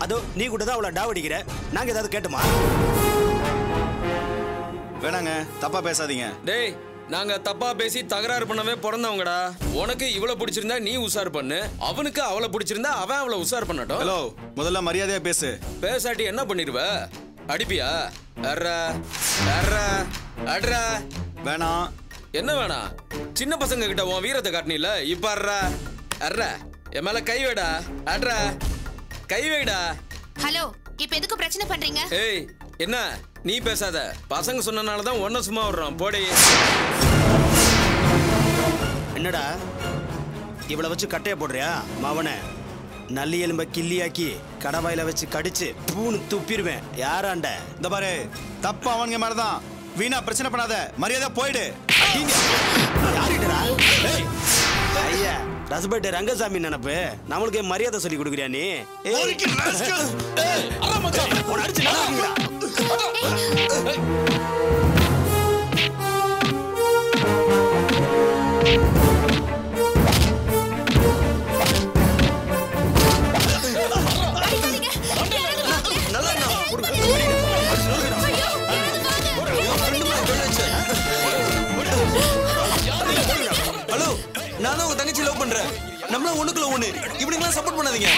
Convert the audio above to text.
அதோ நீ கூட தான் அவளை டாவடிக்கிற. நாங்க ஏதாவது கேட்டுமா? வேணாங்க, தப்பா பேசாதீங்க. டேய், நாங்க தப்பா பேசி தகராறு பண்ணவே பிறந்தவங்கடா. உனக்கு இவ்வளவு பிடிச்சிருந்தா நீ உசார் பண்ணு, அவனுக்கு அவளை பிடிச்சிருந்தா அவன் அவளை உசார் பண்ணட்டும். ஹலோ, முதல்ல மரியாதையா பேசு. பேசாட்டி என்ன பண்ணிடுவ? அடிப்பியா? அர்ரா அர்ரா அட்ரா. வேணாம். என்ன வேணாம்? சின்ன பசங்க கிட்ட உன் வீரத்தை காட்டினில, இப்ப அர்ரா அர்ரா. என் மேல கை வைடா. அட்ரா, கை வைடா. ஹலோ, இப்ப எதுக்கு பிரச்சனை பண்றீங்க? ஏய், என்ன நீ பேசாத. பசங்க சொன்னனாலதான் ஒன்ன சும்மா விடுறான். போடி. என்னடா இவளை வச்சு கட்டைய போடுறியா? மவனை நல்லி எலும்ப கிள்ளியாக்கி கடவாயில வச்சு கடிச்சு பூன்னு துப்பிடுவேன். யாராண்ட? இந்த பாரு, தப்பு அவனுங்க மேலதான். வீணா பிரச்சனை பண்ணாத, மரியாதை போயிடு. யாருடா? ஐயா, ரசபேட்டை ரங்கசாமி நினைப்பு. நம்மளுக்கு மரியாதை சொல்லி கொடுக்குறியா நீ? ஹலோ, நான் உங்க தங்கச்சி லவ் பண்றேன். நம்மள ஒண்ணுக்குள்ள ஒண்ணு. இவனுங்களா சப்போர்ட் பண்ணாதீங்க.